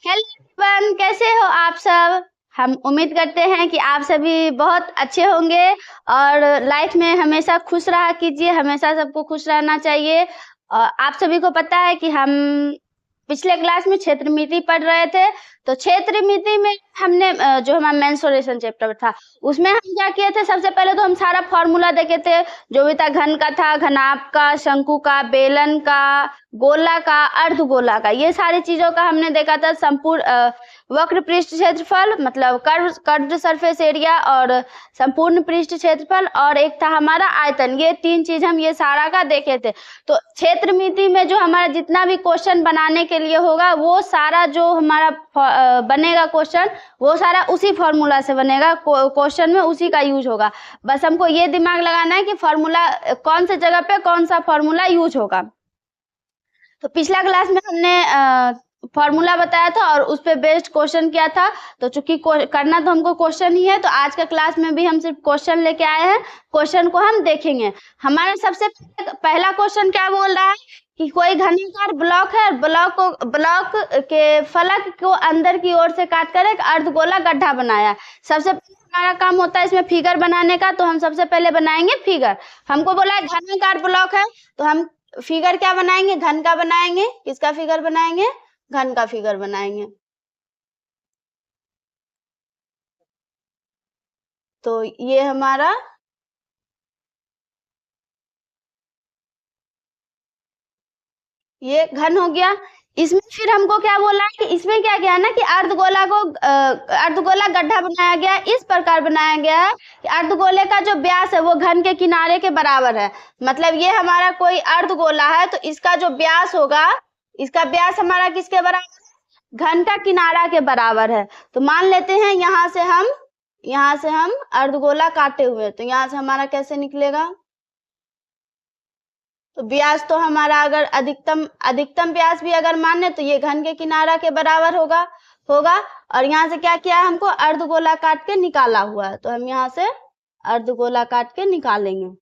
Hello everyone, कैसे हो आप सब। हम उम्मीद करते हैं कि आप सभी बहुत अच्छे होंगे और लाइफ में हमेशा खुश रहा कीजिए। हमेशा सबको खुश रहना चाहिए। आप सभी को पता है कि हम पिछले क्लास में क्षेत्रमिति पढ़ रहे थे। तो क्षेत्रमिति में हमने जो हमारा मेंसुरेशन चैप्टर था उसमें हम क्या किए थे, सबसे पहले तो हम सारा फॉर्मूला देखे थे। जो भी था, घन का था, घनाभ का, शंकु का, बेलन का, गोला का, अर्धगोला का, ये सारी चीजों का हमने देखा था। संपूर्ण वक्र पृष्ठ क्षेत्रफल मतलब कर्व्ड सरफेस एरिया, और संपूर्ण पृष्ठ क्षेत्रफल, और एक था हमारा आयतन। ये तीन चीज हम ये सारा का देखे थे। तो क्षेत्रमिति में जो हमारा जितना भी क्वेश्चन बनाने के लिए होगा, वो सारा जो हमारा बनेगा क्वेश्चन, वो सारा उसी फॉर्मूला से बनेगा। क्वेश्चन में उसी का यूज होगा। बस हमको ये दिमाग लगाना है कि फॉर्मूला कौन से जगह पे कौन सा फॉर्मूला यूज होगा। तो पिछला क्लास में हमने फॉर्मूला बताया था और उस पे बेस्ड क्वेश्चन किया था। तो चूंकि करना तो हमको क्वेश्चन ही है, तो आज का क्लास में भी हम सिर्फ क्वेश्चन लेके आए हैं। क्वेश्चन को हम देखेंगे। हमारा सबसे पहला क्वेश्चन क्या बोल रहा है कि कोई घनाकार ब्लॉक है, ब्लॉक के फलक को अंदर की ओर से काट कर एक अर्धगोला गड्ढा बनाया। सबसे हमारा काम होता है इसमें फिगर बनाने का, तो हम सबसे पहले बनाएंगे फिगर। हमको बोला है घनाकार ब्लॉक है, तो हम फिगर क्या बनाएंगे, घन का बनाएंगे। किसका फिगर बनाएंगे, घन का फिगर बनाएंगे। तो ये हमारा ये घन हो गया। इसमें फिर हमको क्या बोला है कि इसमें क्या किया है ना कि अर्धगोला गड्ढा बनाया गया। इस प्रकार बनाया गया है कि अर्धगोले का जो व्यास है वो घन के किनारे के बराबर है। मतलब ये हमारा कोई अर्धगोला है, तो इसका जो व्यास होगा, इसका व्यास हमारा किसके बराबर है, घन का किनारा के बराबर है। तो मान लेते हैं यहाँ से हम अर्धगोला काटे हुए, तो यहाँ से हमारा कैसे निकलेगा, तो व्यास तो हमारा अगर अधिकतम व्यास भी अगर माने तो ये घन के किनारा के बराबर होगा। और यहाँ से क्या किया है, हमको अर्धगोला काट के निकाला हुआ है, तो हम यहाँ से अर्धगोला काट के निकालेंगे।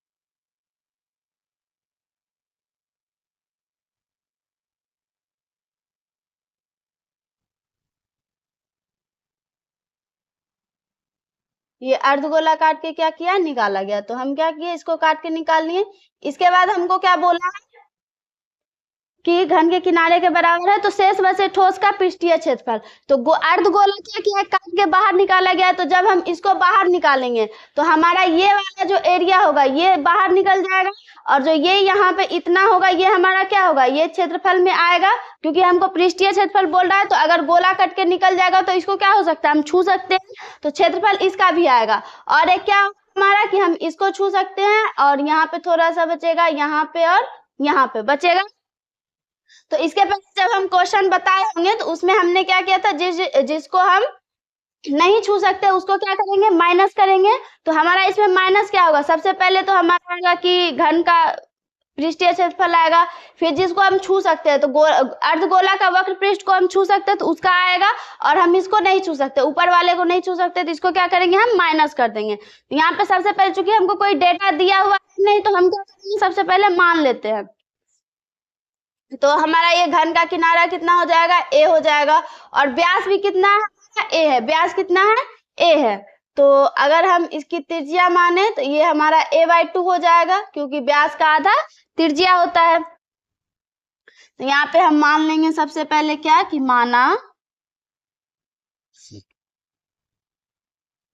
ये अर्धगोला काट के क्या किया, निकाला गया। तो हम क्या किए, इसको काट के निकाल लिए। इसके बाद हमको क्या बोला है कि घन के किनारे के बराबर है, तो शेष बचे ठोस का पृष्ठीय क्षेत्रफल। तो अर्धगोला क्या किया, काट के बाहर निकाला गया। तो जब हम इसको बाहर निकालेंगे तो हमारा ये वाला जो एरिया होगा ये बाहर निकल जाएगा, और जो ये यहाँ पे इतना होगा ये हमारा क्या होगा, ये क्षेत्रफल में आएगा। क्योंकि हमको पृष्ठीय क्षेत्रफल बोल रहा है, तो अगर गोला कट के निकल जाएगा तो इसको क्या हो सकता है, हम छू सकते हैं। तो क्षेत्रफल इसका भी आएगा। और एक क्या हमारा कि हम इसको छू सकते हैं, और यहाँ पे थोड़ा सा बचेगा, यहाँ पे और यहाँ पे बचेगा। तो इसके पहले जब हम क्वेश्चन बताए होंगे तो उसमें हमने क्या किया था, जिसको हम नहीं छू सकते उसको क्या करेंगे, माइनस करेंगे। तो हमारा इसमें माइनस क्या होगा, सबसे पहले तो हमारा आएगा कि घन का पृष्ठीय क्षेत्रफल आएगा। फिर जिसको हम छू सकते हैं, तो अर्धगोला का वक्र पृष्ठ को हम छू सकते हैं तो उसका आएगा। और हम इसको नहीं छू सकते, ऊपर वाले को नहीं छू सकते, तो इसको क्या करेंगे, हम माइनस कर देंगे। तो यहाँ पे सबसे पहले चूंकि हमको कोई डेटा दिया हुआ नहीं, तो हम क्या करेंगे, सबसे पहले मान लेते हैं। तो हमारा ये घन का किनारा कितना हो जाएगा, ए हो जाएगा। और व्यास भी कितना है, ए है। व्यास कितना है, ए है। तो अगर हम इसकी त्रिज्या माने तो ये हमारा a/2 हो जाएगा, क्योंकि व्यास का आधा त्रिज्या होता है। तो यहाँ पे हम मान लेंगे सबसे पहले क्या कि माना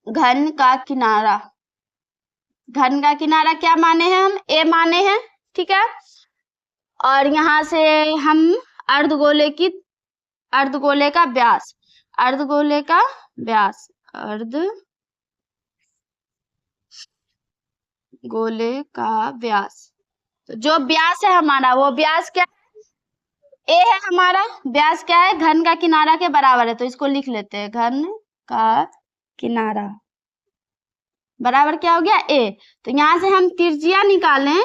घन का किनारा। घन का किनारा क्या माने हैं, हम ए माने हैं, ठीक है। और यहाँ से हम अर्धगोले का व्यास, गोले का व्यास। तो जो व्यास है हमारा, वो व्यास क्या ए है, हमारा व्यास क्या है, घन का किनारा के बराबर है। तो इसको लिख लेते हैं, घन का किनारा बराबर क्या हो गया, ए। तो यहाँ से हम त्रिज्या निकालें,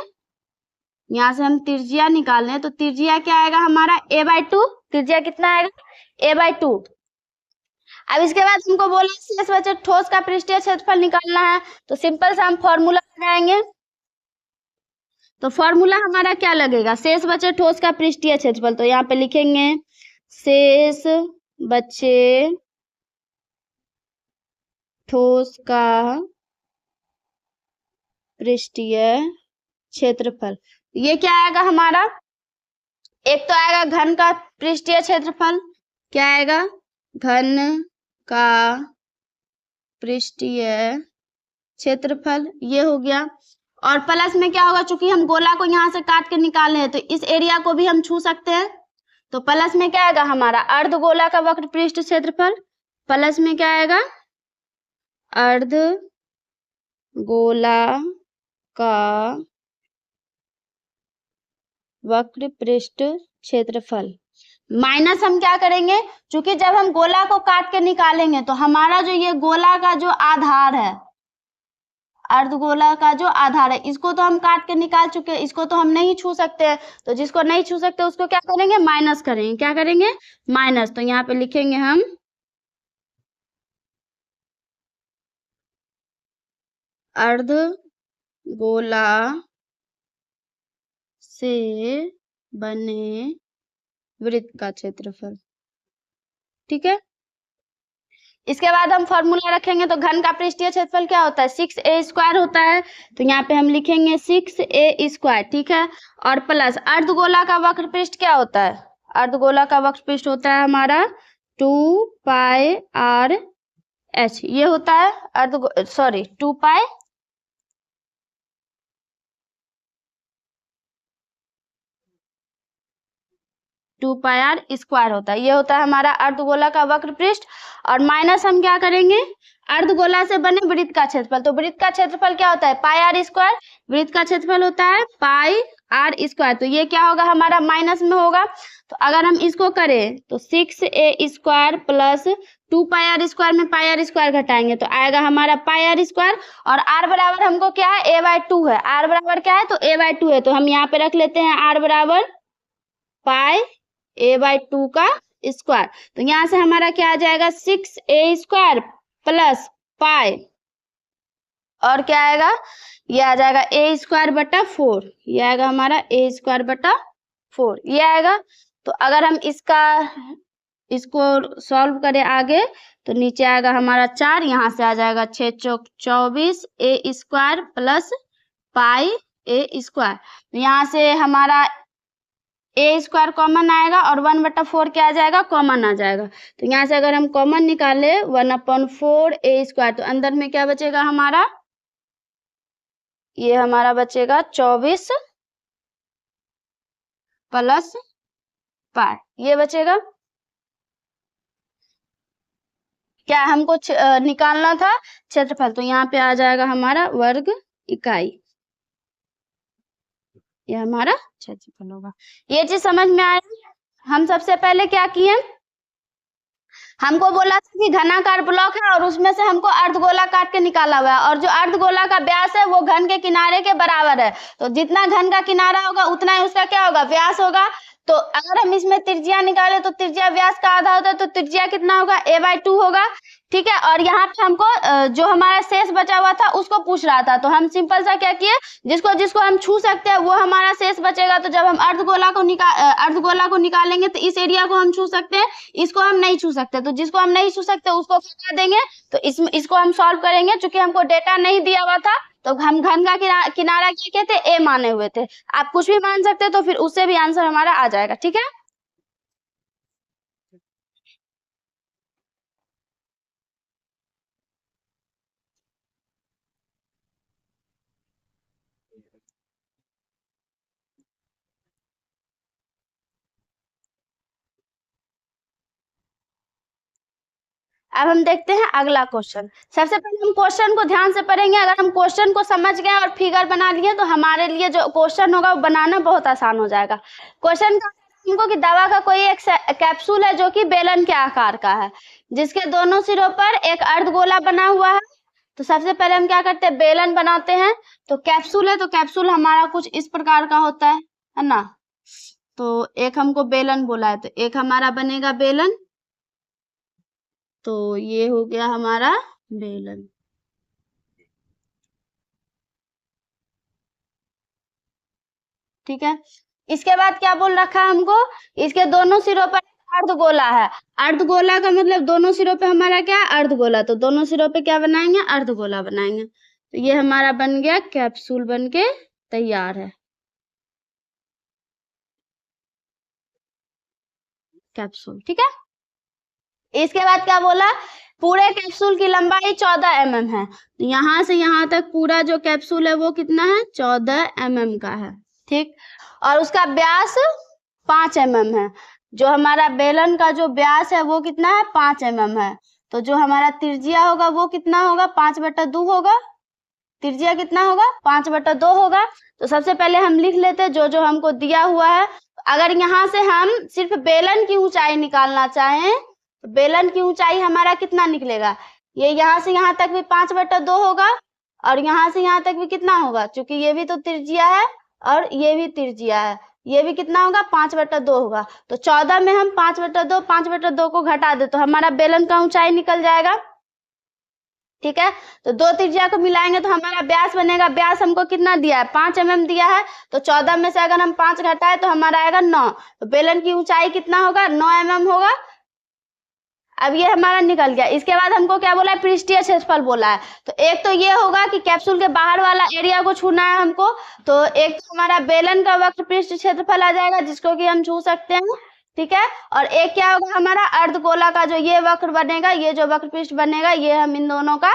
तो त्रिज्या क्या आएगा हमारा, a/2। त्रिज्या कितना आएगा, a/2। अब इसके बाद हमको बोला शेष बचे ठोस का पृष्ठीय क्षेत्रफल निकालना है। तो सिंपल सा हम फॉर्मूला लगाएंगे। तो फॉर्मूला हमारा क्या लगेगा, शेष बचे ठोस का पृष्ठीय क्षेत्रफल। तो यहाँ पे लिखेंगे शेष बच्चे ठोस का पृष्ठीय क्षेत्रफल। ये क्या आएगा हमारा? एक तो आएगा घन का पृष्ठीय क्षेत्रफल। क्या आएगा? घन का पृष्ठीय क्षेत्रफल, ये हो गया। और प्लस में क्या होगा, चूंकि हम गोला को यहाँ से काट के निकाले हैं तो इस एरिया को भी हम छू सकते हैं। तो प्लस में क्या आएगा हमारा? अर्धगोला का वक्र पृष्ठ क्षेत्रफल। प्लस में क्या आएगा? अर्धगोला का वक्र पृष्ठ क्षेत्रफल। माइनस हम क्या करेंगे, क्योंकि जब हम गोला को काट के निकालेंगे तो हमारा जो ये गोला का जो आधार है, अर्धगोला का जो आधार है, इसको तो हम काट के निकाल चुके हैं, इसको तो हम नहीं छू सकते हैं। तो जिसको नहीं छू सकते उसको क्या करेंगे? माइनस करेंगे। क्या करेंगे? माइनस। तो यहाँ पे लिखेंगे हम अर्धगोला से बने वृत्त का क्षेत्रफल। ठीक है। इसके बाद हम फॉर्मूला रखेंगे। तो घन का पृष्ठीय क्षेत्रफल क्या होता है? 6a² होता है। तो यहाँ पे हम लिखेंगे 6a²। ठीक है। और प्लस अर्धगोला का वक्र पृष्ठ क्या होता है? अर्धगोला का वक्र पृष्ठ होता है हमारा 2πr/h। ये होता है 2πr² होता है। ये होता है हमारा अर्धगोला का वक्र पृष्ठ। और माइनस हम क्या करेंगे? अर्धगोला से बने वृत्त का क्षेत्रफल। तो वृत्त का क्षेत्रफल क्या होता है? πr²। वृत्त का क्षेत्रफल होता है πr²। तो ये क्या होगा हमारा? माइनस में होगा। तो अगर हम इसको करें तो 6a² प्लस 2πr² में πr² घटाएंगे तो आएगा हमारा πr²। और r बराबर हमको क्या है? a/2 है। r बराबर क्या है? तो a/2 है। तो हम यहाँ पे रख लेते हैं r बराबर a/2 का स्क्वायर। तो यहाँ से हमारा क्या आ जाएगा? 6a² प्लस पाई, और क्या आएगा? ये आ जाएगा a²/4। ये आएगा हमारा a²/4। ये आएगा। तो अगर हम इसको सॉल्व करें आगे तो नीचे आएगा हमारा 4, यहाँ से आ जाएगा 6 चौक 24 a² प्लस पाई a²। तो यहाँ से हमारा a² कॉमन आएगा और 1/4 क्या आ जाएगा? कॉमन आ जाएगा। तो यहाँ से अगर हम कॉमन निकाले 1/4 a², तो अंदर में क्या बचेगा हमारा? ये हमारा बचेगा 24 प्लस पाई, ये बचेगा। क्या हमको निकालना था? क्षेत्रफल। तो यहाँ पे आ जाएगा हमारा वर्ग इकाई। ये हमारा क्षेत्रफल होगा। ये चीज समझ में आया? हम सबसे पहले क्या किए? हमको बोला था कि घनाकार ब्लॉक है और उसमें से हमको अर्धगोला काट के निकाला हुआ है, और जो अर्धगोला का व्यास है वो घन के किनारे के बराबर है। तो जितना घन का किनारा होगा उतना ही उसका क्या होगा? व्यास होगा। तो अगर हम इसमें त्रिज्या निकाले तो त्रिज्या व्यास का आधा होता है, तो त्रिज्या कितना होगा? a/2 होगा। ठीक है। और यहाँ पे हमको जो हमारा शेष बचा हुआ था उसको पूछ रहा था, तो हम सिंपल सा क्या किए, जिसको जिसको हम छू सकते हैं वो हमारा शेष बचेगा। तो जब हम अर्धगोला को निकालेंगे तो इस एरिया को हम छू सकते हैं, इसको हम नहीं छू सकते। तो जिसको हम नहीं छू सकते उसको हटा देंगे। तो इसको हम सॉल्व करेंगे। चूंकि हमको डेटा नहीं दिया हुआ था तो हम घन का किनारा क्या कहते? ए माने हुए थे। आप कुछ भी मान सकते हैं, तो फिर उससे भी आंसर हमारा आ जाएगा। ठीक है। अब हम देखते हैं अगला क्वेश्चन। सबसे पहले हम क्वेश्चन को ध्यान से पढ़ेंगे। अगर हम क्वेश्चन को समझ गए और फिगर बना लिए तो हमारे लिए जो क्वेश्चन होगा वो बनाना बहुत आसान हो जाएगा। क्वेश्चन का हमको कि दवा का कोई एक कैप्सूल है जो कि बेलन के आकार का है, जिसके दोनों सिरों पर एक अर्धगोला बना हुआ है। तो सबसे पहले हम क्या करते हैं? बेलन बनाते हैं। तो कैप्सूल है, तो कैप्सूल हमारा कुछ इस प्रकार का होता है ना। तो एक हमको बेलन बोला है, तो एक हमारा बनेगा बेलन। तो ये हो गया हमारा बेलन। ठीक है। इसके बाद क्या बोल रखा है हमको? इसके दोनों सिरों पर अर्धगोला है। अर्धगोला का मतलब दोनों सिरों पे हमारा क्या है, अर्धगोला, तो दोनों सिरों पे क्या बनाएंगे, अर्धगोला बनाएंगे। तो ये हमारा बन गया कैप्सूल, बन के तैयार है कैप्सूल। ठीक है, इसके बाद क्या बोला, पूरे कैप्सूल की लंबाई 14 mm है। तो यहाँ से यहाँ तक पूरा जो कैप्सूल है वो कितना है, 14 mm का है। ठीक, और उसका व्यास 5 mm है। जो हमारा बेलन का जो व्यास है वो कितना है, 5 mm है। तो जो हमारा त्रिज्या होगा वो कितना होगा, 5/2 होगा। त्रिज्या कितना होगा, 5/2 होगा। तो सबसे पहले हम लिख लेते हैं जो जो हमको दिया हुआ है। अगर यहाँ से हम सिर्फ बेलन की ऊंचाई निकालना चाहें तो बेलन की ऊंचाई हमारा कितना निकलेगा, ये यहाँ से यहाँ तक भी 5/2 होगा, और यहाँ से यहाँ तक भी कितना होगा, क्योंकि ये भी तो त्रिज्या है और ये भी त्रिज्या है, ये भी कितना होगा, 5/2 होगा। तो 14 में हम 5/2 को घटा दे तो हमारा बेलन का ऊंचाई निकल जाएगा। ठीक है, तो दो त्रिज्या को मिलाएंगे तो हमारा व्यास बनेगा। व्यास हमको कितना दिया है, 5 mm दिया है। तो 14 में से अगर हम 5 घटाए तो हमारा आएगा 9। तो बेलन की ऊंचाई कितना होगा, 9 mm होगा। अब ये हमारा निकल गया। इसके बाद हमको क्या बोला है, पृष्ठीय क्षेत्रफल बोला है। तो एक तो ये होगा कि कैप्सूल के बाहर वाला एरिया को छूना है हमको। तो एक तो हमारा बेलन का वक्र पृष्ठ क्षेत्रफल आ जाएगा जिसको कि हम छू सकते हैं। ठीक है, और एक क्या होगा, हमारा अर्धगोला का जो ये वक्र बनेगा, ये जो वक्र पृष्ठ बनेगा, ये हम इन दोनों का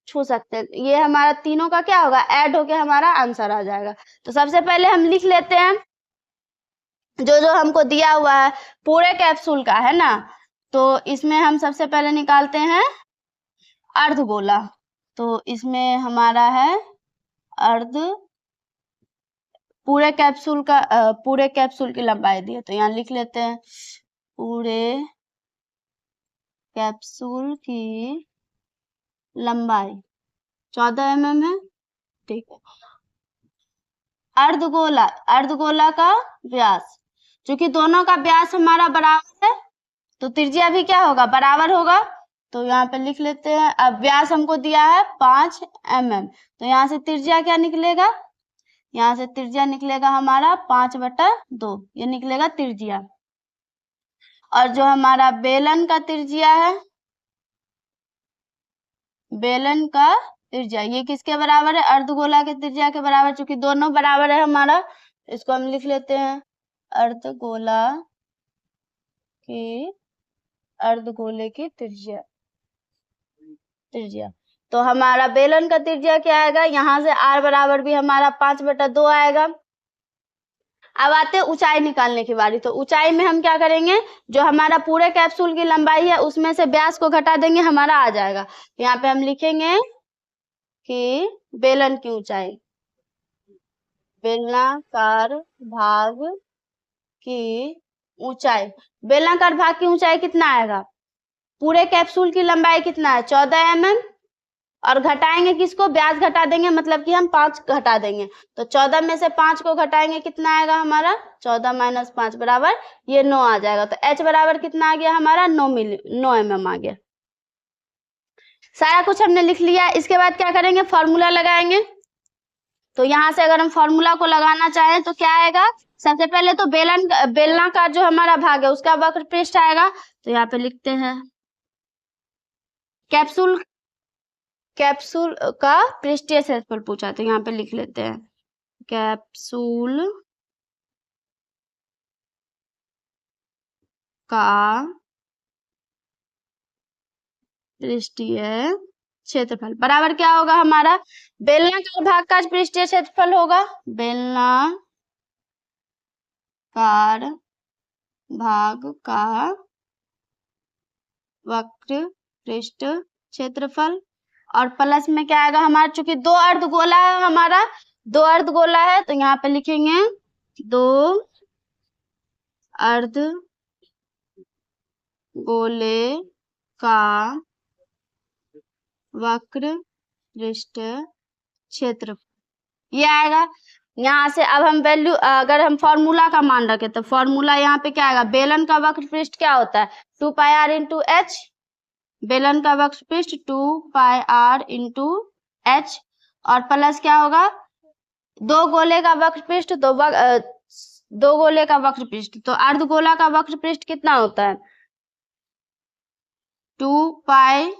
छू सकते हैं। ये हमारा तीनों का क्या होगा, ऐड होके हमारा आंसर आ जाएगा। तो सबसे पहले हम लिख लेते हैं जो जो हमको दिया हुआ है पूरे कैप्सूल का, है ना। तो इसमें हम सबसे पहले निकालते हैं अर्धगोला। तो इसमें हमारा है अर्ध, पूरे कैप्सूल की लंबाई दी है। तो यहाँ लिख लेते हैं पूरे कैप्सूल की लंबाई 14 mm है। ठीक है, अर्धगोला का व्यास, क्योंकि दोनों का व्यास हमारा बराबर है तो त्रिज्या भी क्या होगा, बराबर होगा। तो यहाँ पे लिख लेते हैं। अब व्यास हमको दिया है 5 mm, तो यहाँ से त्रिज्या क्या निकलेगा, यहाँ से त्रिज्या निकलेगा हमारा 5/2, ये निकलेगा त्रिज्या। और जो हमारा बेलन का त्रिज्या है, बेलन का त्रिज्या ये किसके बराबर है, अर्धगोला के त्रिज्या के बराबर। चूंकि दोनों बराबर है हमारा, इसको हम लिख लेते हैं अर्धगोला की, अर्धगोले की त्रिज्या। तो हमारा बेलन का त्रिज्या क्या आएगा, यहाँ से r बराबर भी हमारा 5/2 आएगा। अब आते हैं ऊंचाई निकालने की बारी। तो ऊंचाई में हम क्या करेंगे, जो हमारा पूरे कैप्सूल की लंबाई है उसमें से व्यास को घटा देंगे, हमारा आ जाएगा। यहाँ पे हम लिखेंगे कि बेलन की ऊंचाई, बेलनाकार भाग की ऊंचाई, बेलनाकार भाग की ऊंचाई कितना आएगा, पूरे कैप्सूल की लंबाई कितना है, 14 mm, और घटाएंगे किसको, व्यास घटा देंगे, मतलब कि हम 5 घटा देंगे। तो 14 में से 5 को घटाएंगे कितना आएगा हमारा, 14 - 5 बराबर ये 9 आ जाएगा। तो h बराबर कितना आ गया हमारा, 9 mm आ गया। सारा कुछ हमने लिख लिया। इसके बाद क्या करेंगे, फॉर्मूला लगाएंगे। तो यहाँ से अगर हम फॉर्मूला को लगाना चाहें तो क्या आएगा, सबसे पहले तो बेलनाकार जो हमारा भाग है उसका वक्र पृष्ठ आएगा। तो यहाँ पे लिखते हैं कैप्सूल का पृष्ठीय क्षेत्रफल पूछा, तो यहाँ पे लिख लेते हैं कैप्सूल का पृष्ठीय क्षेत्रफल बराबर क्या होगा हमारा, बेलनाकार भाग का पृष्ठीय क्षेत्रफल होगा, बेलनाकार भाग का वक्र पृष्ठ क्षेत्रफल, और प्लस में क्या आएगा हमारा, चूंकि दो अर्धगोला है हमारा, 2 अर्धगोला है तो यहाँ पे लिखेंगे 2 अर्धगोले का वक्र पृष्ठ क्षेत्रफल ये आएगा। यहाँ से अब हम वैल्यू, अगर हम फॉर्मूला का मान रखें तो फॉर्मूला यहाँ पे क्या आएगा, बेलन का वक्र पृष्ठ क्या होता है, 2πr × h, बेलन का वक्र पृष्ठ 2πr × h, और प्लस क्या होगा, 2 गोले का वक्र पृष्ठ, दो गोले का वक्र पृष्ठ, तो अर्धगोला का वक्र पृष्ठ कितना होता है? 2 पाई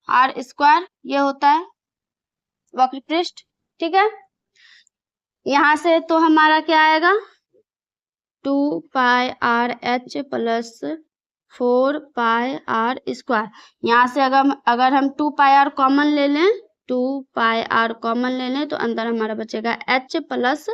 आर स्क्वायर, ये होता है वक्र पृष्ठ। ठीक है, यहाँ से तो हमारा क्या आएगा? 2 pi R H plus 4 pi R square. यहाँ से अगर हम 2 पाई आर कॉमन ले लें, 2 पाई आर कॉमन ले लें तो अंदर हमारा बचेगा h प्लस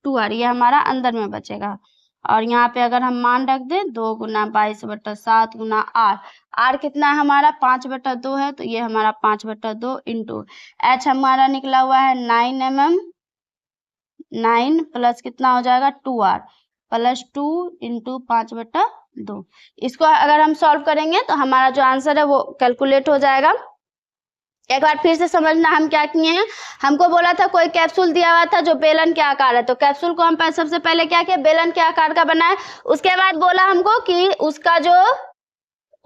2r, ये हमारा अंदर में बचेगा। और यहाँ पे अगर हम मान रख दें 2 गुना 22/7 गुना आर, आर कितना है हमारा? 5/2 है, तो ये हमारा 5/2 इंटू एच हमारा निकला हुआ है 9 mm, 9 प्लस कितना हो जाएगा? 2r plus 2 into 5/2। इसको अगर हम सॉल्व करेंगे तो हमारा जो आंसर है वो कैलकुलेट हो जाएगा। एक बार फिर से समझना हम क्या किए हैं। हमको बोला था कोई कैप्सूल दिया हुआ था जो बेलन के आकार है, तो कैप्सूल को हम सबसे पहले क्या किया? बेलन के आकार का बनाए। उसके बाद बोला हमको कि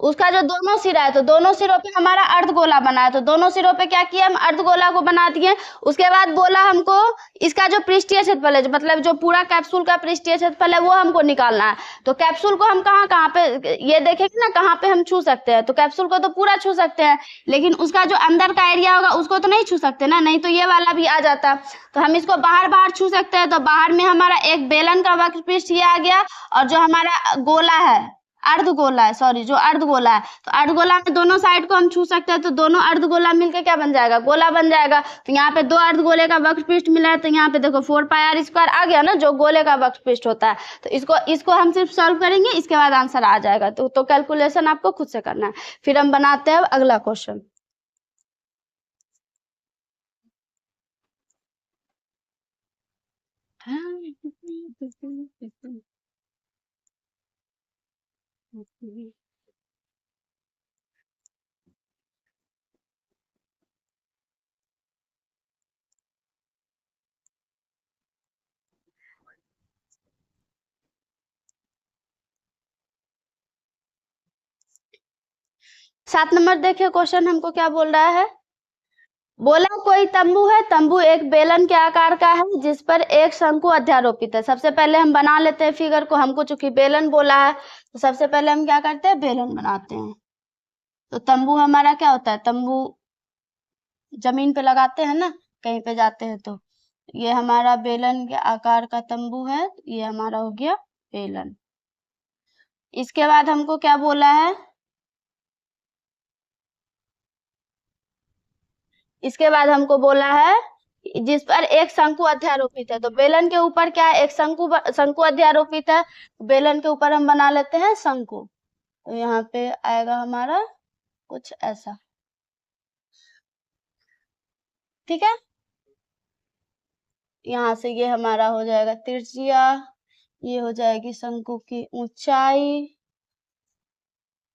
उसका जो दोनों सिरा है, तो दोनों सिरों पे हमारा अर्धगोला बना है, तो दोनों सिरों पे क्या किया? हम अर्धगोला को बना दिए। उसके बाद बोला हमको इसका जो पृष्ठीय क्षेत्रफल है, मतलब जो पूरा कैप्सूल का पृष्ठीय क्षेत्रफल है वो हमको निकालना है। तो कैप्सूल को हम कहाँ पे ये देखेंगे ना, कहाँ पे हम छू सकते हैं? तो कैप्सूल को तो पूरा छू सकते हैं, लेकिन उसका जो अंदर का एरिया होगा उसको तो नहीं छू सकते ना, नहीं तो ये वाला भी आ जाता। तो हम इसको बाहर छू सकते हैं। तो बाहर में हमारा एक बेलन का वक्र पृष्ठ ये आ गया, और जो हमारा गोला है, अर्धगोला है, सॉरी, जो अर्धगोला है, तो अर्धगोला में दोनों साइड को हम छू सकते हैं, तो दोनों अर्धगोला मिलके क्या बन जाएगा? गोला बन जाएगा। तो यहाँ पे दो अर्धगोले का वक्र पृष्ठ मिला है, तो यहाँ पे देखो 4 पाई आर स्क्वायर आ गया ना, जो गोले का वक्र पृष्ठ होता है। तो इसको हम सिर्फ सॉल्व करेंगे, इसके बाद आंसर आ जाएगा। तो कैलकुलेशन आपको खुद से करना है। फिर हम बनाते हैं अगला क्वेश्चन। हाँ 7 नंबर देखिए, क्वेश्चन हमको क्या बोल रहा है। बोला कोई तंबू है, तंबू एक बेलन के आकार का है जिस पर एक शंकु अध्यारोपित है। सबसे पहले हम बना लेते हैं फिगर को, हमको चूंकि बेलन बोला है तो सबसे पहले हम क्या करते हैं? बेलन बनाते हैं। तो तंबू हमारा क्या होता है? तंबू जमीन पे लगाते हैं ना, कहीं पे जाते हैं तो। ये हमारा बेलन के आकार का तंबू है, ये हमारा हो गया बेलन। इसके बाद हमको क्या बोला है? इसके बाद हमको बोला है जिस पर एक शंकु अध्यारोपित है। तो बेलन के ऊपर क्या है? एक शंकु अध्यारोपित है। बेलन के ऊपर हम बना लेते हैं शंकु। तो यहाँ पे आएगा हमारा कुछ ऐसा, ठीक है। यहाँ से ये हमारा हो जाएगा त्रिज्या, ये हो जाएगी शंकु की ऊंचाई,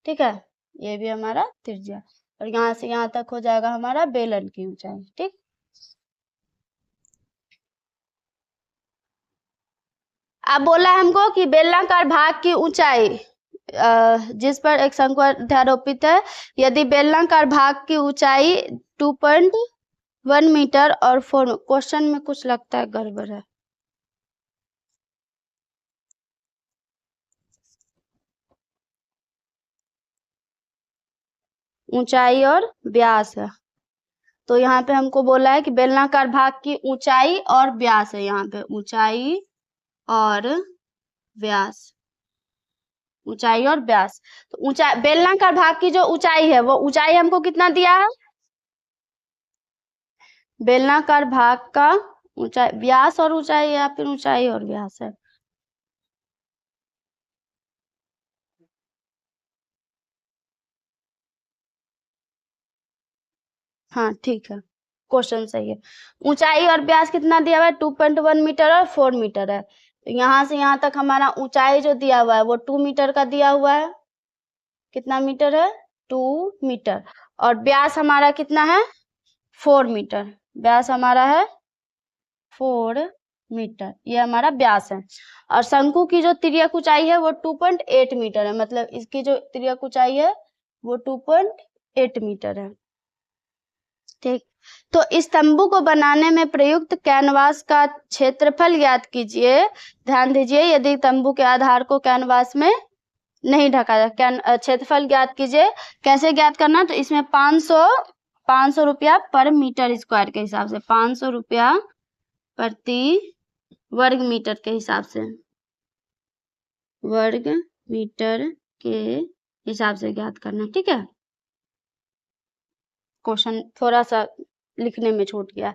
ठीक है, ये भी हमारा त्रिज्या, और यहाँ से यहाँ तक हो जाएगा हमारा बेलन की ऊंचाई, ठीक। अब बोला हमको कि बेलनाकार भाग की ऊंचाई जिस पर एक शंकु अध्यारोपित है, यदि बेलनाकार भाग की ऊंचाई 2.1 मीटर और 4, क्वेश्चन में कुछ लगता है गड़बड़ है। ऊंचाई और व्यास है, तो यहाँ पे हमको बोला है कि बेलनाकार भाग की ऊंचाई और व्यास है। यहाँ पे ऊंचाई और व्यास, ऊंचाई और व्यास। तो ऊंचाई, बेलनाकार भाग की जो ऊंचाई है वो ऊंचाई हमको कितना दिया है? बेलनाकार भाग का ऊंचाई, व्यास और ऊंचाई, या फिर ऊंचाई और व्यास है? हाँ ठीक है, क्वेश्चन सही है। ऊंचाई और व्यास कितना दिया हुआ है? 2.1 मीटर और 4 मीटर है। तो यहाँ से यहाँ तक हमारा ऊंचाई जो दिया हुआ है वो 2 मीटर का दिया हुआ है। कितना मीटर है? 2 मीटर। और व्यास हमारा कितना है? 4 मीटर। व्यास हमारा है 4 मीटर, ये हमारा व्यास है। और शंकु की जो तिर्यक ऊंचाई है वो 2.8 मीटर है, मतलब इसकी जो तिर्यक ऊंचाई है वो 2.8 मीटर है, ठीक। तो इस तंबू को बनाने में प्रयुक्त कैनवास का क्षेत्रफल ज्ञात कीजिए। ध्यान दीजिए, यदि तंबू के आधार को कैनवास में नहीं ढका जाए, क्षेत्रफल ज्ञात कीजिए। कैसे ज्ञात करना, तो इसमें 500 रुपया पर मीटर स्क्वायर के हिसाब से, 500 रुपया प्रति वर्ग मीटर के हिसाब से, वर्ग मीटर के हिसाब से ज्ञात करना। ठीक है, क्वेश्चन थोड़ा सा लिखने में छूट गया।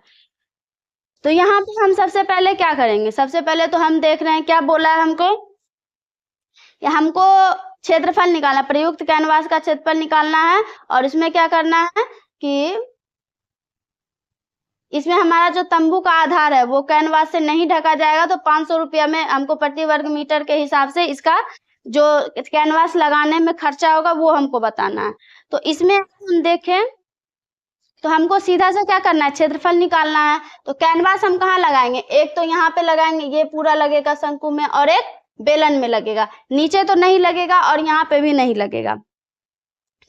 तो यहाँ पे हम सबसे पहले क्या करेंगे, सबसे पहले तो हम देख रहे हैं क्या बोला है हमको, या हमको क्षेत्रफल निकालना, प्रयुक्त कैनवास का क्षेत्रफल निकालना है। और इसमें क्या करना है कि इसमें हमारा जो तंबू का आधार है वो कैनवास से नहीं ढका जाएगा, तो 500 रुपया में हमको प्रति वर्ग मीटर के हिसाब से इसका जो कैनवास लगाने में खर्चा होगा वो हमको बताना है। तो इसमें हम देखें तो हमको सीधा से क्या करना है, क्षेत्रफल निकालना है। तो कैनवास हम कहाँ लगाएंगे, एक तो यहाँ पे लगाएंगे, ये पूरा लगेगा शंकु में, और एक बेलन में लगेगा, नीचे तो नहीं लगेगा और यहाँ पे भी नहीं लगेगा।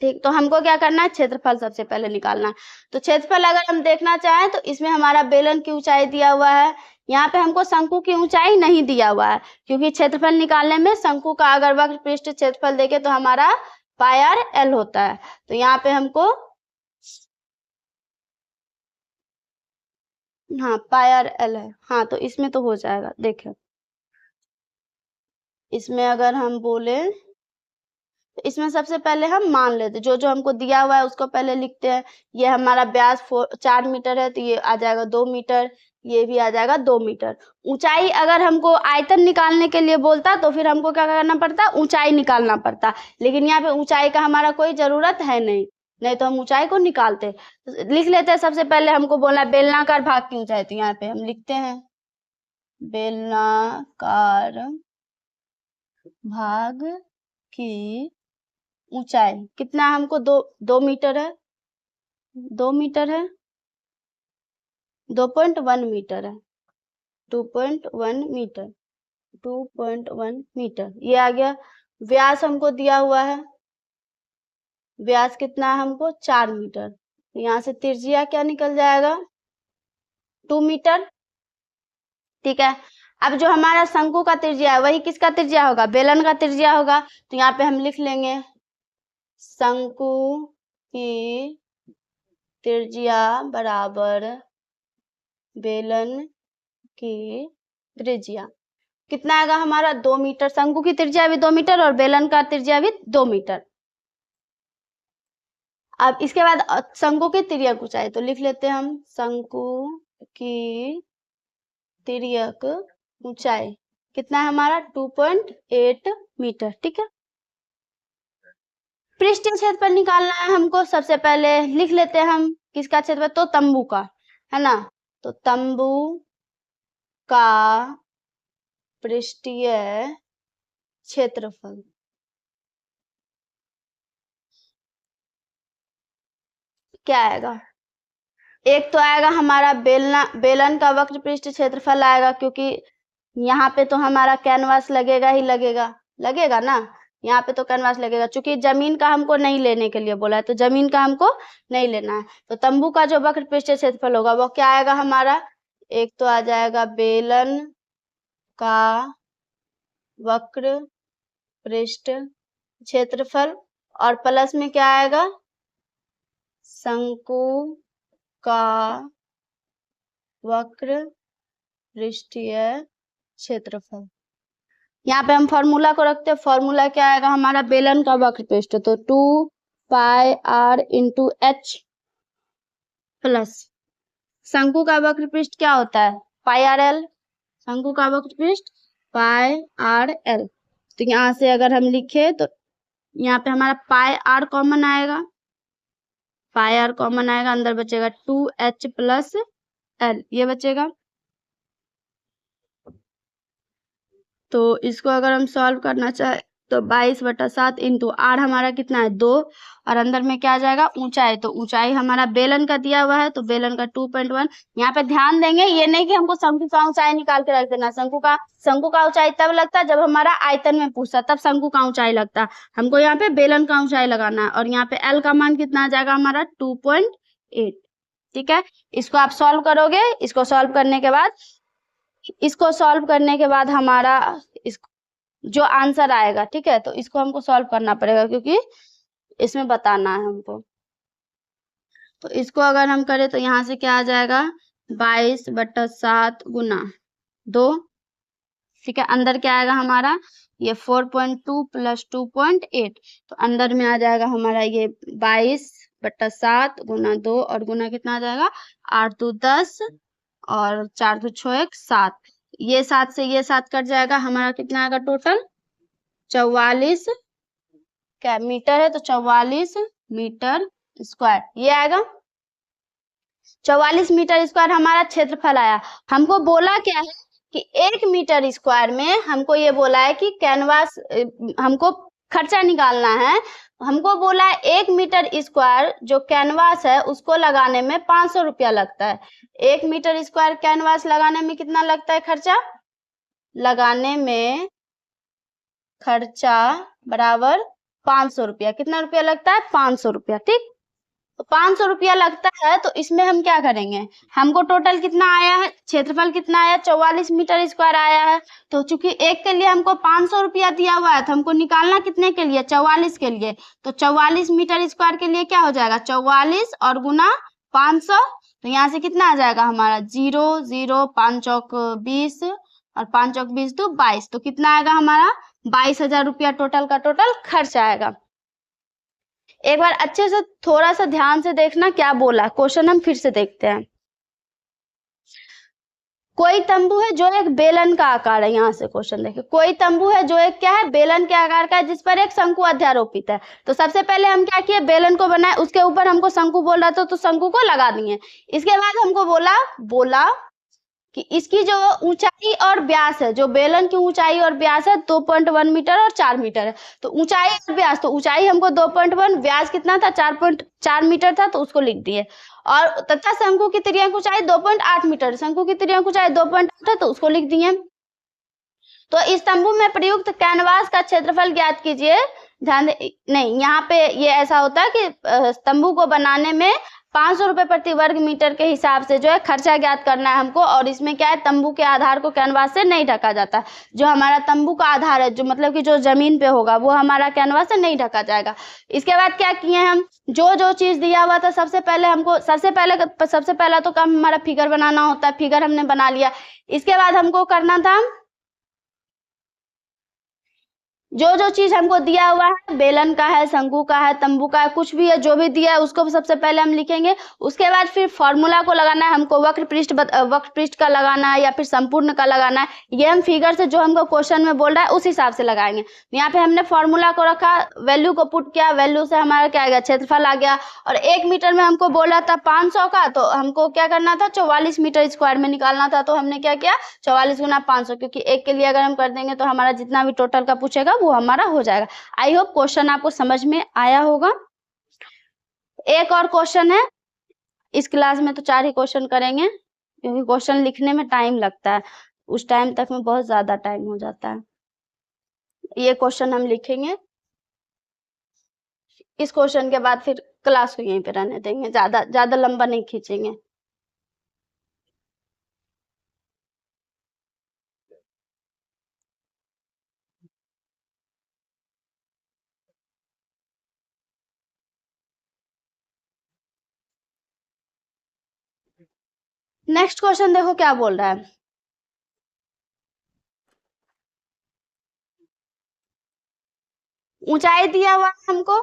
ठीक, तो हमको क्या करना है, क्षेत्रफल सबसे पहले निकालना है। तो क्षेत्रफल अगर हम देखना चाहें तो इसमें हमारा बेलन की ऊंचाई दिया हुआ है, यहाँ पे हमको शंकु की ऊंचाई नहीं दिया हुआ है, क्योंकि क्षेत्रफल निकालने में शंकु का अगर वक्र पृष्ठ क्षेत्रफल देखे तो हमारा पाई आर एल होता है। तो यहाँ पे हमको हाँ पाई आर एल है, हाँ तो इसमें तो हो जाएगा। देखिए इसमें अगर हम बोले तो इसमें सबसे पहले हम मान लेते, जो जो हमको दिया हुआ है उसको पहले लिखते हैं। ये हमारा व्यास 4 मीटर है तो ये आ जाएगा 2 मीटर, ये भी आ जाएगा 2 मीटर। ऊंचाई अगर हमको आयतन निकालने के लिए बोलता तो फिर हमको क्या करना पड़ता, ऊंचाई निकालना पड़ता, लेकिन यहाँ पे ऊंचाई का हमारा कोई जरूरत है नहीं तो हम ऊंचाई को निकालते। तो लिख लेते हैं, सबसे पहले हमको बोला बेलनाकार भाग की ऊंचाई, तो यहाँ पे हम लिखते हैं बेलनाकार भाग की ऊंचाई कितना हमको 2 मीटर है, 2 मीटर है, 2.1 मीटर है, 2.1 मीटर, 2.1 मीटर ये आ गया। व्यास हमको दिया हुआ है, व्यास कितना है हमको 4 मीटर, यहाँ से त्रिज्या क्या निकल जाएगा 2 मीटर। ठीक है, अब जो हमारा शंकु का त्रिज्या है वही किसका त्रिज्या होगा, बेलन का त्रिज्या होगा। तो यहाँ पे हम लिख लेंगे शंकु की त्रिज्या बराबर बेलन की त्रिज्या, कितना आएगा हमारा 2 मीटर, शंकु की त्रिज्या भी 2 मीटर और बेलन का त्रिज्या भी 2 मीटर। अब इसके बाद शंकु की तिर्यक ऊंचाई, तो लिख लेते हैं हम शंकु की तिर्यक ऊंचाई कितना है हमारा 2.8 मीटर। ठीक है, पृष्ठीय क्षेत्रफल निकालना है हमको, सबसे पहले लिख लेते हैं हम किसका क्षेत्रफल, तो तंबू का है ना। तो तंबू का पृष्ठीय क्षेत्रफल क्या आएगा, एक तो आएगा हमारा बेलन का वक्र पृष्ठ क्षेत्रफल आएगा, क्योंकि यहाँ पे तो हमारा कैनवास लगेगा ही लगेगा ना, यहाँ पे तो कैनवास लगेगा, चूंकि जमीन का हमको नहीं लेने के लिए बोला है तो जमीन का हमको नहीं लेना है। तो तंबू का जो वक्र पृष्ठ क्षेत्रफल होगा वो क्या आएगा हमारा, एक तो आ जाएगा बेलन का वक्र पृष्ठ क्षेत्रफल और प्लस में क्या आएगा शंकु का वक्र पृष्ठीय क्षेत्रफल। यहाँ पे हम फॉर्मूला को रखते हैं, फॉर्मूला क्या आएगा हमारा बेलन का वक्र पृष्ठ, तो 2 pi are into H plus शंकु का वक्र पृष्ठ क्या होता है पाई आर एल, शंकु का वक्र पृष्ठ पाई आर एल। तो यहाँ से अगर हम लिखे तो यहाँ पे हमारा पाई आर कॉमन आएगा, पाई आर कॉमन आएगा, अंदर बचेगा 2h प्लस एल, ये बचेगा। तो इसको अगर हम सॉल्व करना चाहे तो 22/7 इंटू आर हमारा कितना है 2, और अंदर में क्या आ जाएगा ऊंचाई, तो ऊंचाई हमारा बेलन का दिया हुआ है तो बेलन का 2.1। यहाँ पे ध्यान देंगे, ये नहीं कि हमको शंकु का ऊंचाई निकाल के रख देना, शंकु का ऊंचाई तब लगता है जब हमारा आयतन में पूछता, तब शंकु का ऊंचाई लगता है। हमको यहाँ पे बेलन का ऊंचाई लगाना है, और यहाँ पे एल का मान कितना आ जाएगा हमारा 2.8। ठीक है, इसको आप सॉल्व करोगे। इसको सॉल्व करने के बाद हमारा इस जो आंसर आएगा, ठीक है, तो इसको हमको सॉल्व करना पड़ेगा क्योंकि इसमें बताना है हमको। तो इसको अगर हम करें तो यहाँ से क्या आ जाएगा, 22/7 गुना 2, ठीक है। अंदर क्या आएगा हमारा, ये 4.2 प्लस 2.8, तो अंदर में आ जाएगा हमारा ये 22/7 गुना 2, और गुना कितना आ जाएगा, 8 2 10 और 4 2 6 1 7। ये 7 से ये 7 कट जाएगा, हमारा कितना आएगा टोटल, 44 क्या मीटर है, तो 44 मीटर स्क्वायर ये आएगा। 44 मीटर स्क्वायर हमारा क्षेत्रफल आया। हमको बोला क्या है कि 1 मीटर स्क्वायर में हमको ये बोला है कि कैनवास हमको खर्चा निकालना है। हमको बोला है 1 मीटर स्क्वायर जो कैनवास है उसको लगाने में 500 रुपया लगता है। 1 मीटर स्क्वायर कैनवास लगाने में कितना लगता है खर्चा, लगाने में खर्चा बराबर 500 रुपया। कितना रुपया लगता है, 500 रुपया, ठीक। तो 500 रुपया लगता है, तो इसमें हम क्या करेंगे, हमको टोटल कितना आया है, क्षेत्रफल कितना आया, 44 मीटर स्क्वायर आया है। तो चूंकि एक के लिए हमको 500 रुपया दिया हुआ है, तो हमको निकालना कितने के लिए, 44 के लिए। तो 44 मीटर स्क्वायर के लिए क्या हो जाएगा, 44 और गुना 500। तो यहाँ से कितना आ जाएगा हमारा 0 0 5 चौक 20 और 5 चौक 20 तो 22। तो कितना आएगा हमारा 22,000 रुपया टोटल का टोटल खर्च आएगा। एक बार अच्छे से थोड़ा सा ध्यान से देखना क्या बोला, क्वेश्चन हम फिर से देखते हैं। कोई तंबू है जो एक बेलन का आकार है, यहाँ से क्वेश्चन देखिए, कोई तंबू है जो एक क्या है, बेलन के आकार का है, जिस पर एक शंकु अध्यारोपित है। तो सबसे पहले हम क्या किए, बेलन को बनाए, उसके ऊपर हमको शंकु बोल रहा था तो शंकु को लगा दिए। इसके बाद हमको बोला कि इसकी जो ऊंचाई और व्यास है, जो बेलन की ऊंचाई और व्यास है 2.1 मीटर और 4 मीटर है। तो ऊंचाई और व्यास, तो ऊंचाई हमको 2.1, व्यास कितना था 4.4 मीटर था, तो उसको लिख दिए। और तथा शंकु की तिर्यक ऊंचाई 2.8 मीटर, शंकु की तिर्यक ऊंचाई 2.8 है, तो उसको लिख दिए। तो इस तंबू में प्रयुक्त कैनवास का क्षेत्रफल ज्ञात कीजिए। ध्यान दे, नहीं यहाँ पे ये ऐसा होता है कि तंबू को बनाने में 500 रुपए प्रति वर्ग मीटर के हिसाब से जो है खर्चा ज्ञात करना है हमको। और इसमें क्या है, तंबू के आधार को कैनवास से नहीं ढका जाता। जो हमारा तंबू का आधार है, जो मतलब कि जो जमीन पे होगा, वो हमारा कैनवास से नहीं ढका जाएगा। इसके बाद क्या किए हम, जो चीज दिया हुआ था सबसे पहला तो काम हमारा फिगर बनाना होता है, फिगर हमने बना लिया। इसके बाद हमको करना था, जो चीज हमको दिया हुआ है, बेलन का है, शंकु का है, तंबू का है, कुछ भी है, जो भी दिया है उसको सबसे पहले हम लिखेंगे। उसके बाद फिर फॉर्मूला को लगाना है हमको, वक्र पृष्ठ का लगाना है या फिर संपूर्ण का लगाना है। ये हम फिगर से जो हमको क्वेश्चन में बोल रहा है उस हिसाब से लगाएंगे। यहाँ पे हमने फॉर्मूला को रखा, वैल्यू को पुट किया, वैल्यू से हमारा क्या आ गया, क्षेत्रफल आ गया। और 1 मीटर में हमको बोल रहा था 500 का, तो हमको क्या करना था, 44 मीटर स्क्वायर में निकालना था। तो हमने क्या किया, 44 गुना 500, क्योंकि एक के लिए अगर हम कर देंगे तो हमारा जितना भी टोटल का पूछेगा वो हमारा हो जाएगा। आई होप क्वेश्चन आपको समझ में आया होगा। एक और क्वेश्चन है, इस क्लास में तो 4 ही क्वेश्चन करेंगे, क्योंकि क्वेश्चन लिखने में टाइम लगता है, उस टाइम तक में बहुत ज्यादा टाइम हो जाता है। ये क्वेश्चन हम लिखेंगे, इस क्वेश्चन के बाद फिर क्लास को यहीं पे रहने देंगे, ज्यादा लंबा नहीं खींचेंगे। नेक्स्ट क्वेश्चन देखो क्या बोल रहा है, ऊंचाई दिया हुआ है हमको,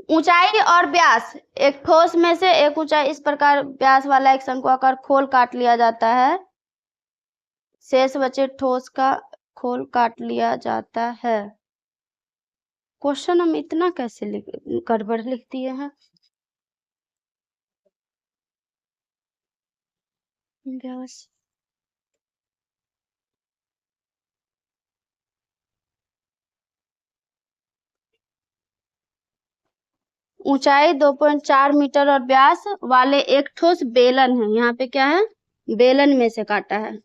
ऊंचाई और व्यास, एक ठोस में से एक ऊंचाई इस प्रकार व्यास वाला एक शंक्वाकार खोल काट लिया जाता है, शेष बचे ठोस का खोल काट लिया जाता है। क्वेश्चन हम इतना कैसे गड़बड़ लिख दिए हैं। व्यास ऊंचाई 2.4 मीटर और व्यास वाले एक ठोस बेलन है, यहाँ पे क्या है, बेलन में से काटा है,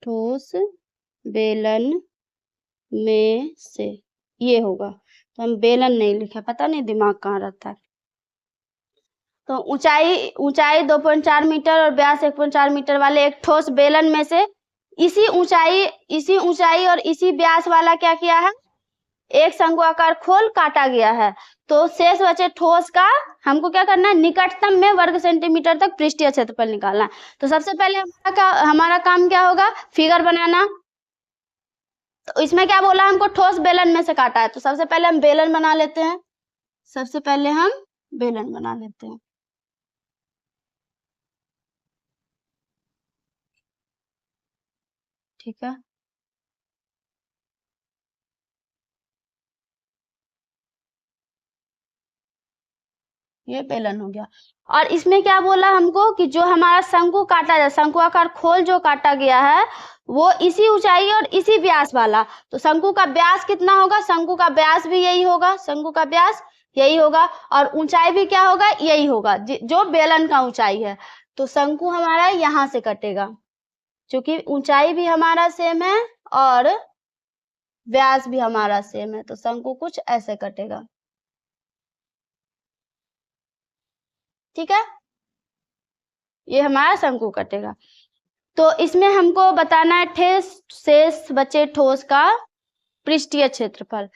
ठोस बेलन में से ये होगा। तो हम बेलन नहीं लिखे, पता नहीं दिमाग कहाँ रहता है। तो ऊंचाई 2.4 मीटर और व्यास 1.4 मीटर वाले एक ठोस बेलन में से इसी ऊंचाई और इसी व्यास वाला क्या किया है, एक शंकुआकार खोल काटा गया है। तो शेष बचे ठोस का हमको क्या करना है, निकटतम में वर्ग सेंटीमीटर तक पृष्ठीय क्षेत्रफल निकालना है। तो सबसे पहले हमारा काम क्या होगा, फिगर बनाना। तो इसमें क्या बोला, हमको ठोस बेलन में से काटा है। तो सबसे पहले हम बेलन बना लेते हैं। ठीक है, ये बेलन हो गया। और इसमें क्या बोला हमको कि जो हमारा शंकु काटा जाए, शंकुआकार खोल जो काटा गया है वो इसी ऊंचाई और इसी व्यास वाला। तो शंकु का व्यास कितना होगा, शंकु का व्यास भी यही होगा, शंकु का व्यास यही होगा और ऊंचाई भी क्या होगा, यही होगा जो बेलन का ऊंचाई है। तो शंकु हमारा यहाँ से कटेगा, क्योंकि ऊंचाई भी हमारा सेम है और व्यास भी हमारा सेम है। तो शंकु कुछ ऐसे कटेगा, ठीक है, ये हमारा शंकु कटेगा। तो इसमें हमको बताना है शेष बचे ठोस का पृष्ठीय क्षेत्रफल।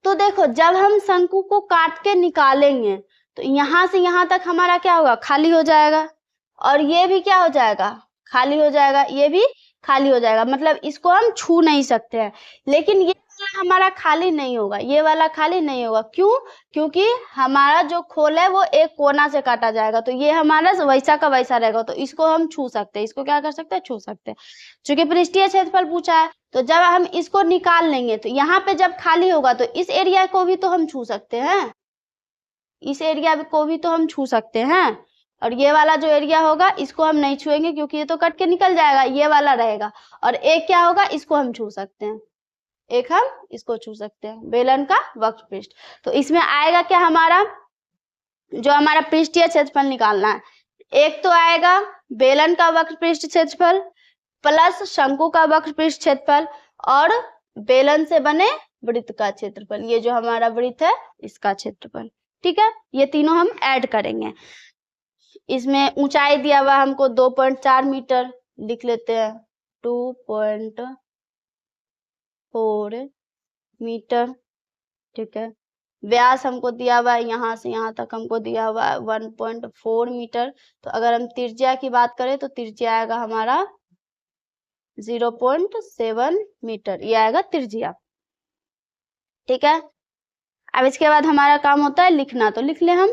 तो देखो, जब हम शंकु को काट के निकालेंगे तो यहाँ से यहाँ तक हमारा क्या होगा, खाली हो जाएगा, और ये भी क्या हो जाएगा, खाली हो जाएगा, ये भी खाली हो जाएगा। मतलब इसको हम छू नहीं सकते हैं। लेकिन ये वाला हमारा खाली नहीं होगा, ये वाला खाली नहीं होगा। क्यों, क्योंकि हमारा जो खोल है वो एक कोना से काटा जाएगा। तो ये हमारा वैसा का वैसा रहेगा। तो इसको हम छू सकते हैं, इसको क्या कर सकते हैं, छू सकते हैं, क्योंकि पृष्ठीय क्षेत्रफल पूछा है। तो जब हम इसको निकाल लेंगे तो यहाँ पे जब खाली होगा तो इस एरिया को भी तो हम छू सकते हैं, इस एरिया को भी तो हम छू सकते हैं। और ये वाला जो एरिया होगा इसको हम नहीं छुएंगे, क्योंकि ये तो कट के निकल जाएगा, ये वाला रहेगा। और एक क्या होगा, इसको हम छू सकते हैं, एक हम इसको छू सकते हैं, बेलन का वक्र पृष्ठ। तो इसमें आएगा क्या, हमारा जो हमारा पृष्ठीय क्षेत्रफल निकालना है, एक तो आएगा बेलन का वक्र पृष्ठ क्षेत्रफल प्लस शंकु का वक्र पृष्ठ क्षेत्रफल और बेलन से बने वृत्त का क्षेत्रफल, ये जो हमारा वृत्त है इसका क्षेत्रफल। ठीक है, ये तीनों हम ऐड करेंगे। इसमें ऊंचाई दिया हुआ हमको 2.4 मीटर, लिख लेते हैं 2.4 मीटर। ठीक है, व्यास हमको दिया हुआ है यहाँ से यहाँ तक हमको दिया हुआ है 1.4 मीटर। तो अगर हम त्रिज्या की बात करें तो त्रिज्या आएगा हमारा 0.7 मीटर, ये आएगा त्रिज्या। ठीक है, अब इसके बाद हमारा काम होता है लिखना। तो लिख ले हम।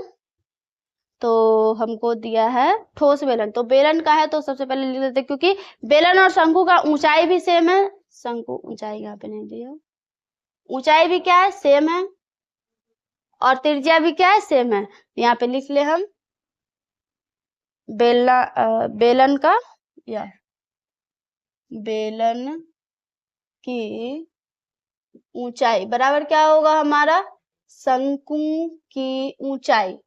तो हमको दिया है ठोस बेलन, तो बेलन का है तो सबसे पहले लिख लेते हैं, क्योंकि बेलन और शंकु का ऊंचाई भी सेम है। शंकु ऊंचाई यहाँ पे नहीं दिया, ऊंचाई भी क्या है, सेम है, और त्रिज्या भी क्या है, सेम है। यहाँ पे लिख ले हम बेलन का या बेलन की ऊंचाई बराबर क्या होगा हमारा, शंकु की ऊंचाई।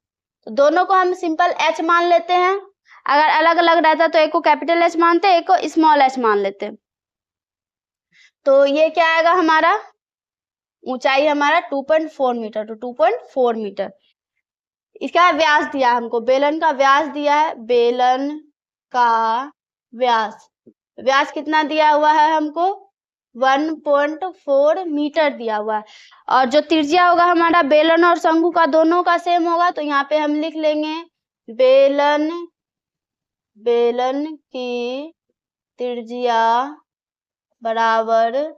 तो दोनों को हम सिंपल h मान लेते हैं। अगर अलग अलग रहता तो एक को कैपिटल H मानते, एक को स्मॉल h मान लेते। तो ये क्या आएगा हमारा, ऊंचाई हमारा 2.4 मीटर, तो 2.4 मीटर। इसका व्यास दिया हमको, बेलन का व्यास दिया है, बेलन का व्यास कितना दिया हुआ है हमको, 1.4 मीटर दिया हुआ है। और जो त्रिज्या होगा हमारा बेलन और शंकु का दोनों का सेम होगा। तो यहाँ पे हम लिख लेंगे बेलन की त्रिज्या बराबर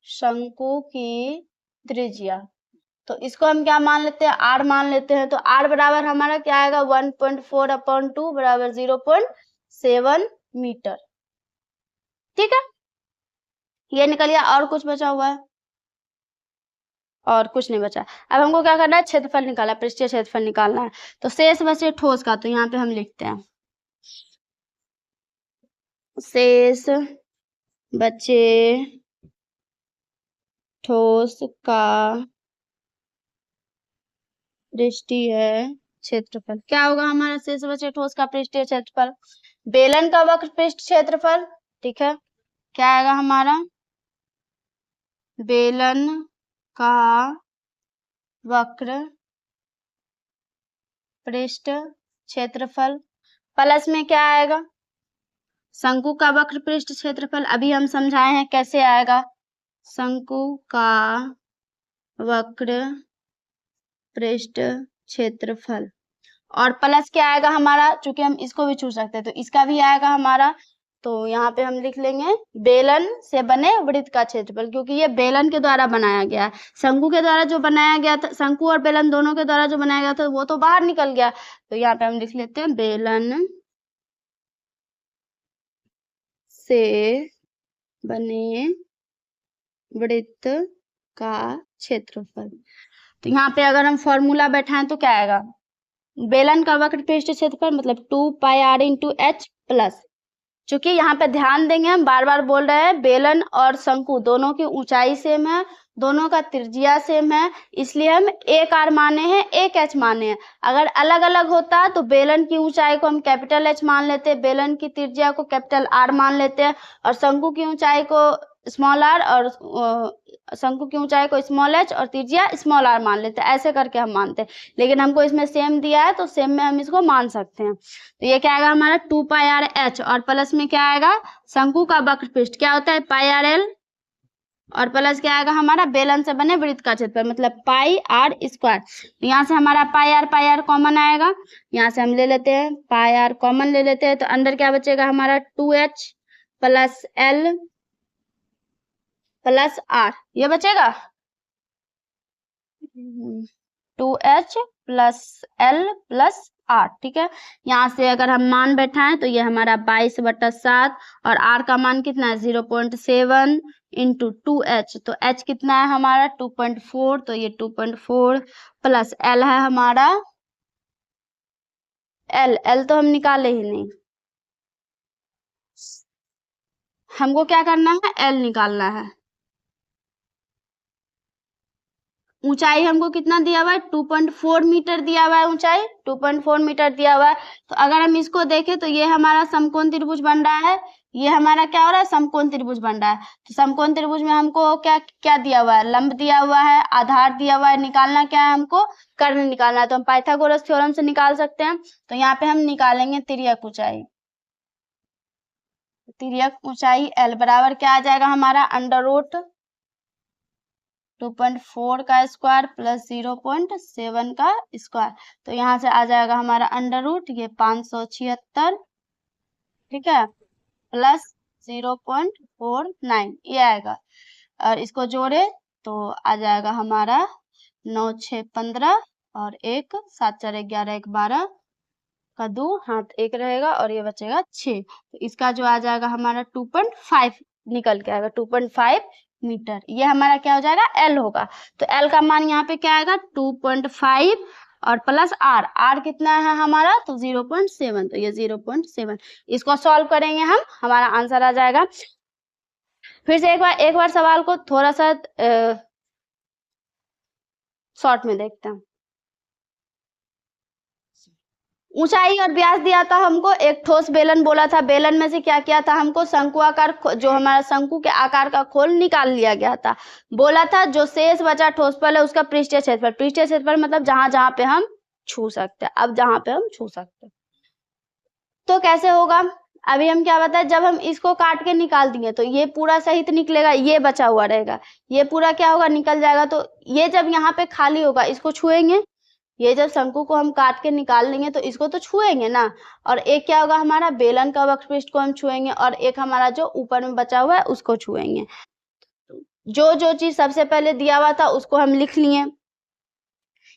शंकु की त्रिज्या। तो इसको हम क्या मान लेते हैं, r मान लेते हैं। तो r बराबर हमारा क्या आएगा, 1.4/2 बराबर 0.7 मीटर। ठीक है, ये निकल गया। और कुछ बचा हुआ है, और कुछ नहीं बचा। अब हमको क्या करना है, क्षेत्रफल निकालना, पृष्ठीय क्षेत्रफल निकालना है। तो शेष बचे ठोस का, तो यहाँ पे हम लिखते हैं शेष बचे ठोस का पृष्ठीय क्षेत्रफल। क्या होगा हमारा शेष बचे ठोस का पृष्ठीय क्षेत्रफल, बेलन का वक्र पृष्ठ क्षेत्रफल, ठीक है, क्या आएगा हमारा, बेलन का वक्र पृष्ठ क्षेत्रफल प्लस में क्या आएगा, शंकु का वक्र पृष्ठ क्षेत्रफल। अभी हम समझाए हैं कैसे आएगा, शंकु का वक्र पृष्ठ क्षेत्रफल और प्लस क्या आएगा हमारा, चूंकि हम इसको भी छू सकते हैं तो इसका भी आएगा हमारा। तो यहाँ पे हम लिख लेंगे बेलन से बने वृत्त का क्षेत्रफल, क्योंकि ये बेलन के द्वारा बनाया गया है। शंकु के द्वारा जो बनाया गया था, शंकु और बेलन दोनों के द्वारा जो बनाया गया था वो तो बाहर निकल गया। तो यहाँ पे हम लिख लेते हैं बेलन से बने वृत्त का क्षेत्रफल। तो यहाँ पे अगर हम फॉर्मूला बैठाएं तो क्या आएगा, बेलन का वक्र पृष्ठ क्षेत्रफल मतलब 2 पाई r इंटू एच प्लस, चूंकि यहाँ पे ध्यान देंगे हम बार बार बोल रहे हैं बेलन और शंकु दोनों की ऊंचाई सेम है, दोनों का त्रिज्या सेम है, इसलिए हम एक r माने हैं एक h माने हैं। अगर अलग अलग होता तो बेलन की ऊंचाई को हम कैपिटल H मान लेते, बेलन की त्रिज्या को कैपिटल R मान लेते हैं, और शंकु की ऊंचाई को स्मॉल r और शंकु की ऊंचाई को स्मॉल h और त्रिज्या स्मॉल r मान लेते हैं। ऐसे करके हम मानते हैं, लेकिन हमको इसमें सेम दिया है तो सेम में हम इसको मान सकते हैं। तो ये क्या आएगा हमारा 2 पाई r h और प्लस में क्या आएगा, शंकु का वक्र पृष्ठ क्या होता है पाई r l और प्लस क्या आएगा हमारा बेलन से बने वृत्त का क्षेत्रफल मतलब पाई r स्क्वायर। तो यहाँ से हमारा पाई r कॉमन आएगा, यहाँ से हम ले लेते हैं पाई r कॉमन ले लेते हैं, तो अंदर क्या बचेगा हमारा 2h plus l plus r, ये बचेगा 2h plus l plus r। ठीक है, यहाँ से अगर हम मान बैठाएं तो ये हमारा 22/7 और r का मान कितना है 0.7 इंटू 2h, तो h कितना है हमारा 2.4, तो ये 2.4 प्लस l है हमारा l तो हम निकाले ही नहीं, हमको क्या करना है l निकालना है। ऊंचाई हमको कितना दिया हुआ है 2.4 मीटर दिया हुआ है, ऊंचाई 2.4 मीटर दिया हुआ है। तो अगर हम इसको देखें तो ये हमारा समकोण त्रिभुज बन रहा है, ये हमारा क्या हो रहा है समकोण त्रिभुज बन रहा है। तो समकोण त्रिभुज में हमको क्या क्या दिया हुआ है, लंब दिया हुआ है, आधार दिया हुआ है, निकालना क्या है हमको कर्ण निकालना है। तो हम पाइथागोरस थ्योरम से निकाल सकते हैं। तो यहाँ पे हम निकालेंगे तिर्यक ऊंचाई, तिर्यक ऊंचाई l बराबर क्या आ जाएगा हमारा अंडर रूट 2.4 का स्क्वायर प्लस 0.7 का स्क्वायर। तो यहाँ से आ जाएगा हमारा अंडर रूट ये 576, ठीक है, प्लस 0.49 ये आएगा, और इसको जोड़े तो आ जाएगा हमारा 9 6 15 और 1 7 4 11 1 12 का 2 हाथ 1 रहेगा और ये बचेगा 6। तो इसका जो आ जाएगा हमारा 2.5 निकल के आएगा 2.5 मीटर, ये हमारा क्या हो जाएगा L होगा। तो L का मान यहाँ पे क्या आएगा 2.5 और प्लस R कितना है हमारा तो 0.7, तो ये 0.7। इसको सॉल्व करेंगे हम, हमारा आंसर आ जाएगा। फिर से एक बार सवाल को थोड़ा सा शॉर्ट में देखते हैं। ऊंचाई और व्यास दिया था हमको, एक ठोस बेलन बोला था, बेलन में से क्या किया था हमको शंकु आकार, जो हमारा शंकु के आकार का खोल निकाल लिया गया था। बोला था जो शेष बचा ठोसफल है उसका पृष्ठीय क्षेत्रफल, पृष्ठीय क्षेत्रफल मतलब जहां जहां पे हम छू सकते हैं। अब जहां पे हम छू सकते हैं तो कैसे होगा, अभी हम क्या बताए, जब हम इसको काट के निकाल देंगे तो ये पूरा सहित निकलेगा, ये बचा हुआ रहेगा, ये पूरा क्या होगा निकल जाएगा। तो ये जब यहाँ पे खाली होगा इसको छुएंगे, ये जब शंकु को हम काट के निकाल लेंगे तो इसको तो छुएंगे ना, और एक क्या होगा हमारा बेलन का वक्र पृष्ठ को हम छुएंगे, और एक हमारा जो ऊपर में बचा हुआ है उसको छुएंगे। जो चीज सबसे पहले दिया हुआ था उसको हम लिख लिए।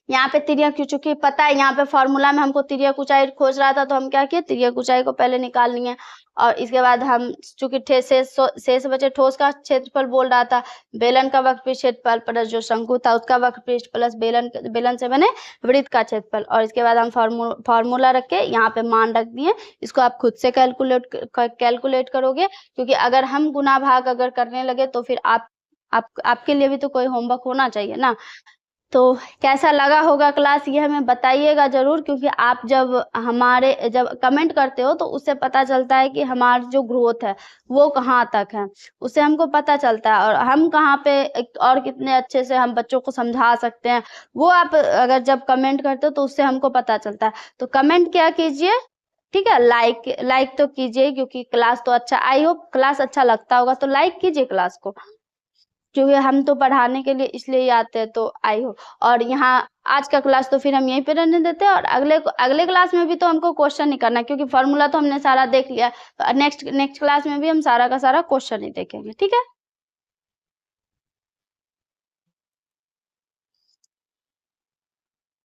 यहाँ पे तिर्यक, चूंकि पता है यहाँ पे फॉर्मूला में हमको तिर्यक ऊंचाई खोज रहा था तो हम क्या किए तिर्यक ऊंचाई को पहले निकाल लिए, और इसके बाद हम चूंकि शेष बचे ठोस का क्षेत्रफल बोल रहा था, बेलन का वक्र पृष्ठ क्षेत्रफल प्लस जो शंकु था उसका वक्र पृष्ठ प्लस बेलन से बने वृत्त का क्षेत्रफल, और इसके बाद हम फॉर्मूला रख के यहाँ पे मान रख दिए। इसको आप खुद से कैलकुलेट करोगे, क्योंकि अगर हम गुना भाग अगर करने लगे तो फिर आपके लिए भी तो कोई होमवर्क होना चाहिए ना। तो कैसा लगा होगा क्लास ये हमें बताइएगा ज़रूर, क्योंकि आप जब कमेंट करते हो तो उससे पता चलता है कि हमारी जो ग्रोथ है वो कहाँ तक है, उससे हमको पता चलता है और हम कहाँ पे और कितने अच्छे से हम बच्चों को समझा सकते हैं, वो आप अगर जब कमेंट करते हो तो उससे हमको पता चलता है। तो कमेंट क्या कीजिए, ठीक है, लाइक तो कीजिए, क्योंकि क्लास तो अच्छा, आई होप क्लास अच्छा लगता होगा तो लाइक कीजिए क्लास को, क्योंकि हम तो पढ़ाने के लिए इसलिए ही आते हैं। तो आई हो, और यहाँ आज का क्लास तो फिर हम यहीं पे रहने देते हैं, और अगले क्लास में भी तो हमको क्वेश्चन ही करना है, क्योंकि फॉर्मूला तो हमने सारा देख लिया। तो नेक्स्ट क्लास में भी हम सारा का सारा क्वेश्चन ही देखेंगे, ठीक है।